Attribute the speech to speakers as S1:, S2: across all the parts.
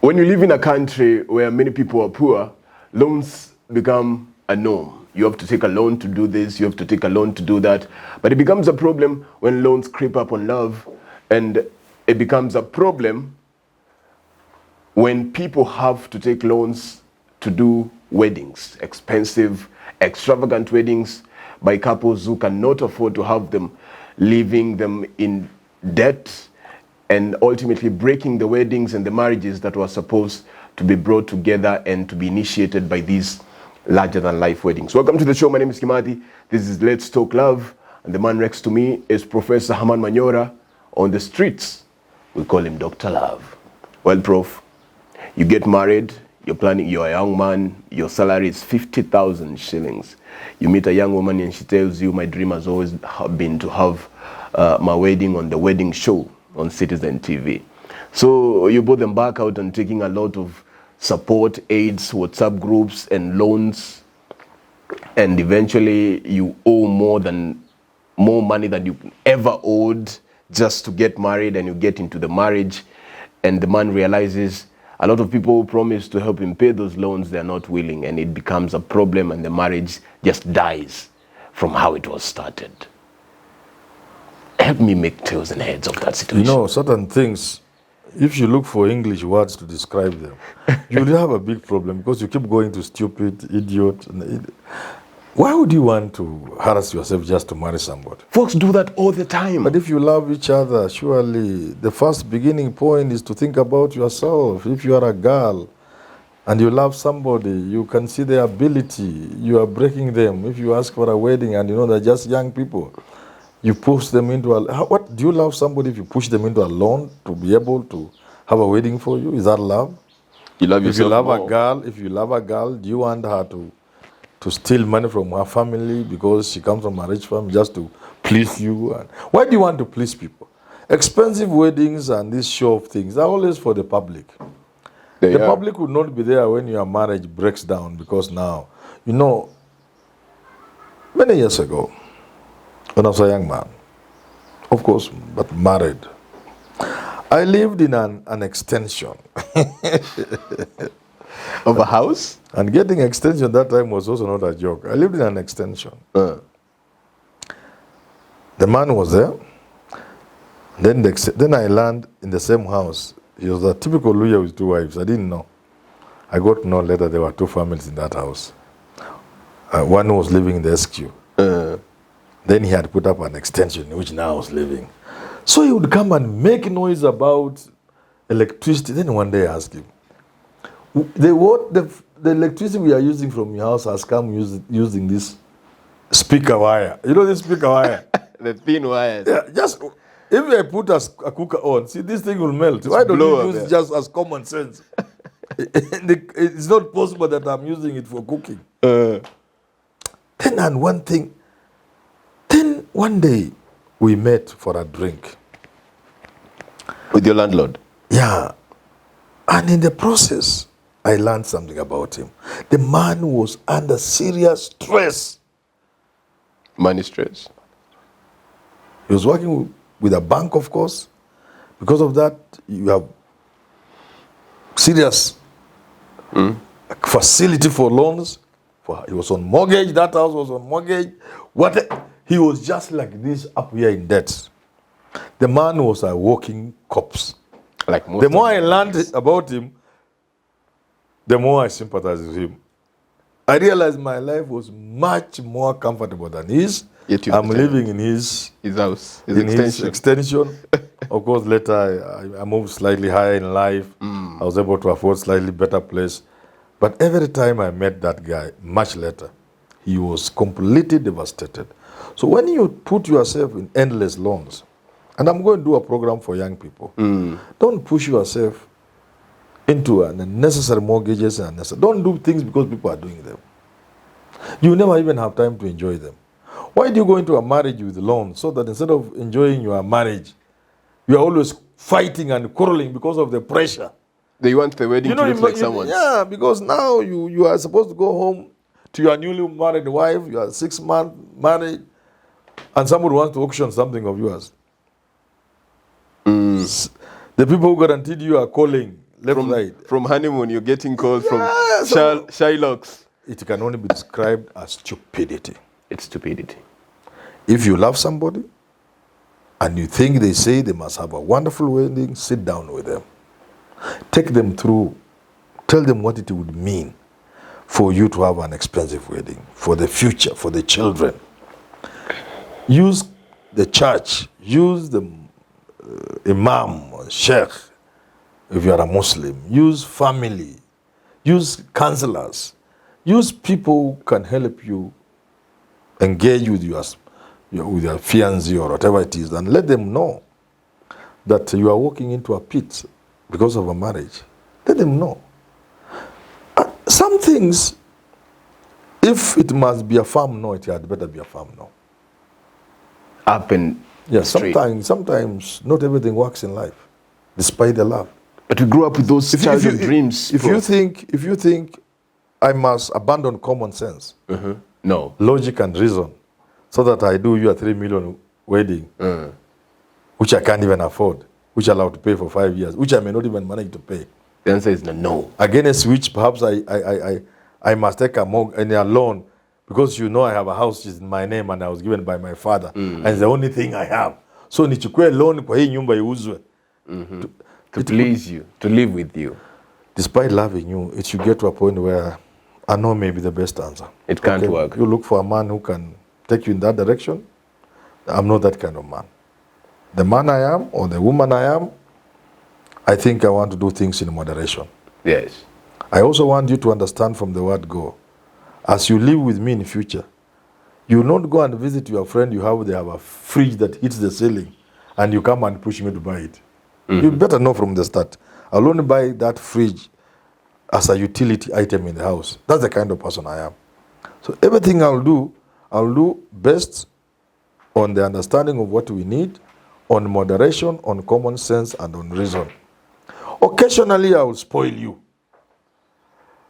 S1: When you live in a country where many people are poor, loans become a norm. You have to take a loan to do this, you have to take a loan to do that. But it becomes a problem when loans creep up on love, and it becomes a problem when people have to take loans to do weddings, expensive, extravagant weddings by couples who cannot afford to have them, leaving them in debt and ultimately breaking the weddings and the marriages that were supposed to be brought together and to be initiated by these larger-than-life weddings. Welcome to the show. My name is Kimati. This is Let's Talk Love, and the man next to me is Professor Herman Manyora. On the streets, we call him Dr. Love. Well, Prof, you get married, you're a young man, your salary is 50,000 shillings. You meet a young woman and she tells you, my dream has always been to have my wedding on the wedding show on Citizen TV. So you both embark out on taking a lot of support, aids, WhatsApp groups, and loans, and eventually you owe more money than you ever owed just to get married, and you get into the marriage, and the man realizes a lot of people who promise to help him pay those loans, they're not willing, and it becomes a problem, and the marriage just dies from how it was started. Help me make tails and heads of that situation.
S2: You know, certain things, if you look for English words to describe them, you will have a big problem because you keep going to stupid, idiot. Why would you want to harass yourself just to marry somebody?
S1: Folks do that all the time.
S2: But if you love each other, surely the first beginning point is to think about yourself. If you are a girl and you love somebody, you can see their ability. You are breaking them. If you ask for a wedding and you know they're just young people, you push them into what do you love somebody if you push them into a loan to be able to have a wedding for you? Is that love?
S1: You love yourself.
S2: If you love a girl, do you want her to steal money from her family because she comes from a rich family just to please you? And why do you want to please people? Expensive weddings and this show of things are always for the public. The public would not be there when your marriage breaks down, because now, you know, many years ago, when I was a young man, of course, but married, I lived in an extension.
S1: Of a house?
S2: And getting extension that time was also not a joke. I lived in an extension. The man was there. Then I learned in the same house. He was a typical lawyer with two wives. I didn't know. I got to know later there were two families in that house. One was living in the SQ. Then he had put up an extension in which now I was living. So he would come and make noise about electricity. Then one day I asked him, the electricity we are using from your house has come using this speaker wire. You know this speaker wire?
S1: The thin wire.
S2: Yeah, just if I put a cooker on, see, this thing will melt. Why don't you use it just as common sense? It's not possible that I'm using it for cooking. Then one day we met for a drink.
S1: With your landlord?
S2: Yeah. And in the process, I learned something about him. The man was under serious stress.
S1: Money stress.
S2: He was working with a bank, of course. Because of that, you have serious facility for loans. He was on mortgage. That house was on mortgage. He was just like this up here in debt. The man was a walking corpse.
S1: Like most
S2: the more I learned about him, the more I sympathized with him. I realized my life was much more comfortable than his. I'm living in his
S1: house,
S2: his extension. Of course, later I moved slightly higher in life. I was able to afford slightly better place. But every time I met that guy, much later, he was completely devastated. So when you put yourself in endless loans, and I'm going to do a program for young people, don't push yourself into unnecessary mortgages. Don't do things because people are doing them. You never even have time to enjoy them. Why do you go into a marriage with loans so that instead of enjoying your marriage, you are always fighting and quarreling because of the pressure?
S1: They want the wedding to look like someone's.
S2: Yeah, because now you are supposed to go home to your newly married wife. You are 6 months married, and somebody wants to auction something of yours. The people who guaranteed you are calling left, right.
S1: From honeymoon, you're getting calls from
S2: so-
S1: Shylocks.
S2: It can only be described as stupidity.
S1: It's stupidity.
S2: If you love somebody and you think they say they must have a wonderful wedding, sit down with them. Take them through, tell them what it would mean for you to have an expensive wedding, for the future, for the children. Use the church, use the imam or sheikh if you are a Muslim. Use family, use counselors, use people who can help you engage with your fiancé or whatever it is, and let them know that you are walking into a pit because of a marriage. Let them know. Some things, if it must be a firm no, it had better be a firm no.
S1: Up and straight.
S2: Sometimes not everything works in life, despite the love.
S1: But we grew up with those childhood dreams.
S2: If you think I must abandon common sense,
S1: no,
S2: logic and reason, so that I do you a 3 million wedding, which I can't even afford, which I'm allowed to pay for 5 years, which I may not even manage to pay.
S1: the answer is no.
S2: Against which perhaps I must take a loan, because you know I have a house which is in my name and I was given by my father, and it's the only thing I have. So nichukue loan kwa hii nyumba iuzwe.
S1: To please you, to live with you.
S2: Despite loving you, it should get to a point where I know may be the best answer.
S1: It can't work.
S2: You look for a man who can take you in that direction. I'm not that kind of man. The man I am, or the woman I am, I think I want to do things in moderation.
S1: Yes.
S2: I also want you to understand from the word go. As you live with me in the future, you will not go and visit your friend they have a fridge that hits the ceiling and you come and push me to buy it. You better know from the start. I'll only buy that fridge as a utility item in the house. That's the kind of person I am. So everything I'll do best on the understanding of what we need, on moderation, on common sense, and on reason. Occasionally, I will spoil you.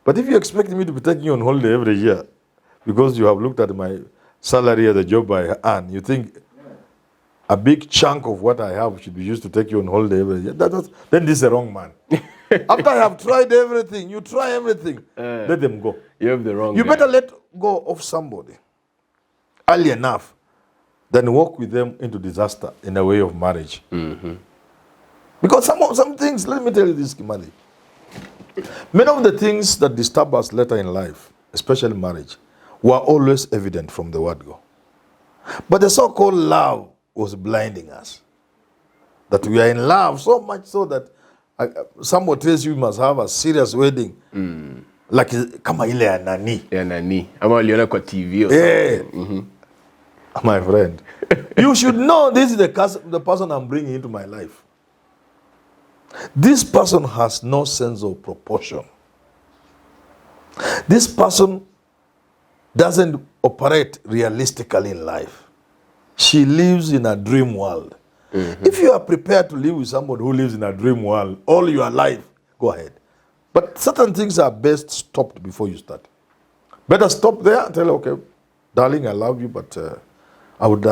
S2: But if you expect me to be taking you on holiday every year because you have looked at my salary at the job I earn, you think a big chunk of what I have should be used to take you on holiday every year, then this is the wrong man. After I have tried everything, you try everything, let them go.
S1: You have the wrong
S2: You
S1: guy.
S2: better let go of somebody early enough than walk with them into disaster in the way of marriage. Because some things, let me tell you this, Kimali. Many of the things that disturb us later in life, especially marriage, were always evident from the word go. But the so-called love was blinding us. That we are in love so much so that someone tells you must have a serious wedding. Like kama ile ya nani.
S1: Ya nani. Ama waliona kwa TV or something.
S2: My friend, you should know this is the person I'm bringing into my life. This person has no sense of proportion. This person doesn't operate realistically in life. She lives in a dream world. If you are prepared to live with somebody who lives in a dream world all your life, go ahead. But certain things are best stopped before you start. Better stop there and tell her, okay, darling, I love you, but I would,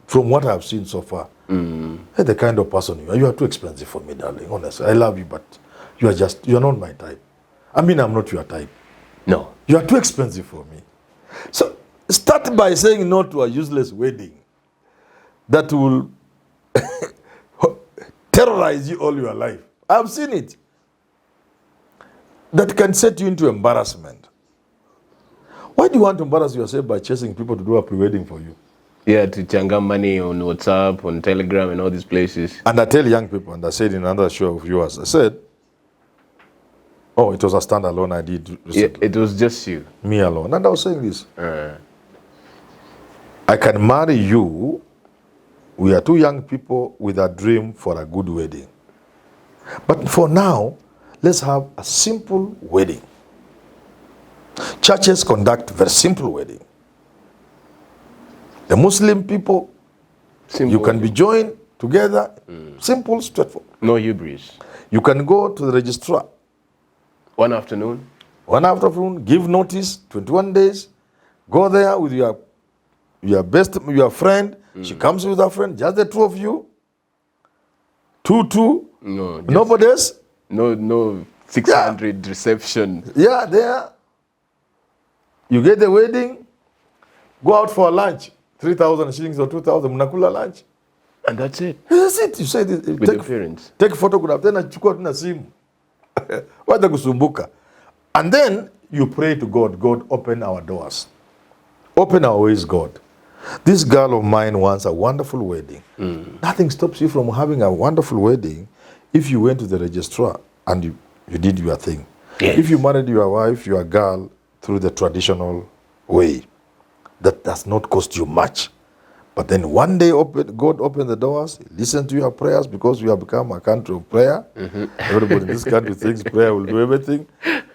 S2: from what I've seen so far, hey, the kind of person you are too expensive for me, darling. Honestly, I love you, but you are not my type. I mean, I'm not your type.
S1: No.
S2: You are too expensive for me. So start by saying no to a useless wedding that will terrorize you all your life. I've seen it. That can set you into embarrassment. Why do you want to embarrass yourself by chasing people to do a pre-wedding for you?
S1: Yeah, to changa money on WhatsApp, on Telegram, and all these places.
S2: And I tell young people, and I said in another show of yours, I said, oh, it was a standalone I did recently.
S1: Yeah, it was just you.
S2: Me alone. And I was saying this. I can marry you. We are two young people with a dream for a good wedding. But for now, let's have a simple wedding. Churches conduct very simple wedding. The Muslim people, you can be joined together, simple, straightforward.
S1: No hubris.
S2: You can go to the registrar.
S1: One afternoon,
S2: give notice, 21 days, go there with your friend. She comes with her friend, just the two of you. Two.
S1: no,
S2: Nobody else.
S1: No 600 reception.
S2: Yeah, there. You get the wedding, go out for lunch, 3,000 shillings or 2,000, mnakula lunch.
S1: And that's it.
S2: That's it. You say this.
S1: With your parents.
S2: Take a photograph, then chukua tuna simu. Wacha kusumbuka. And then you pray to God, God, open our doors. Open our ways, God. This girl of mine wants a wonderful wedding. Nothing stops you from having a wonderful wedding if you went to the registrar and you did your thing.
S1: Yes.
S2: If you married your wife, your girl, through the traditional way, that does not cost you much. But then one day God opened the doors, listen to your prayers, because we have become a country of prayer. Everybody in this country thinks prayer will do everything.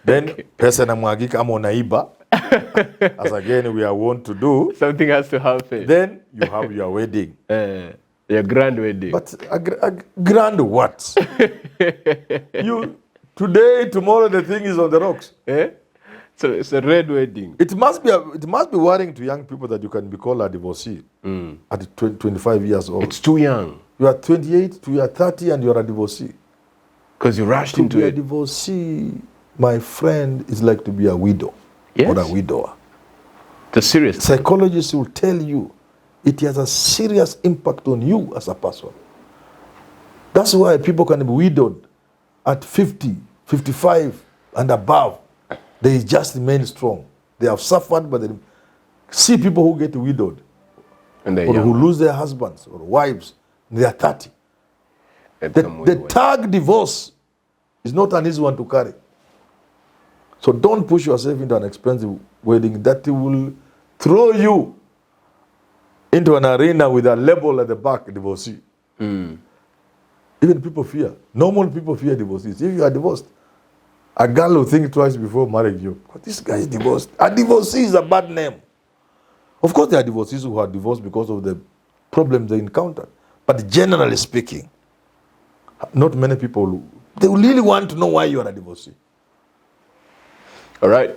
S2: Then, pesa na mwagika ama unaiba, as again we are wont to do.
S1: Something has to happen.
S2: Then you have your wedding.
S1: Your grand wedding.
S2: But a grand what? Today, tomorrow, the thing is on the rocks.
S1: So it's a red wedding.
S2: It must be worrying to young people that you can be called a divorcee at 25 years old.
S1: It's too young.
S2: You are 28, you are 30, and you are a divorcee.
S1: Because you rushed
S2: To
S1: into
S2: be a
S1: it.
S2: divorcee, my friend, is like to be a widow or a widower.
S1: The serious.
S2: Psychologists will tell you it has a serious impact on you as a person. That's why people can be widowed at 50, 55, and above. They just remain strong. They have suffered, but they see people who get widowed
S1: And
S2: or who lose their husbands or wives. They are 30. The tag divorce is not an easy one to carry. So don't push yourself into an expensive wedding that will throw you into an arena with a label at the back, divorcee. Even people fear. Normal people fear divorcees. If you are divorced, a girl will think twice before marrying you. But this guy is divorced. A divorcee is a bad name. Of course, there are divorcees who are divorced because of the problems they encountered. But generally speaking, not many people, they really want to know why you are a divorcee.
S1: All right.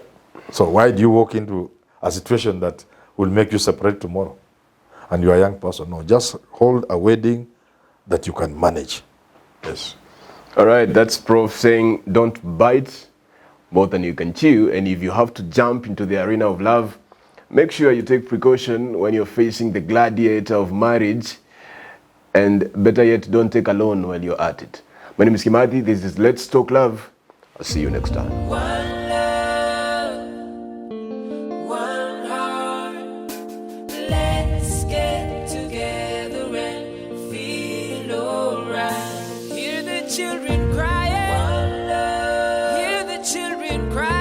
S2: So why do you walk into a situation that will make you separate tomorrow? And you are a young person. No, just hold a wedding that you can manage. Yes.
S1: All right, that's Prof saying don't bite more than you can chew. And if you have to jump into the arena of love, make sure you take precaution when you're facing the gladiator of marriage. And better yet, don't take a loan while you're at it. My name is Kimathi. This is Let's Talk Love. I'll see you next time.
S3: One love, one heart. Let's get together and feel alright. Hear the children crying. One love. Hear the children crying.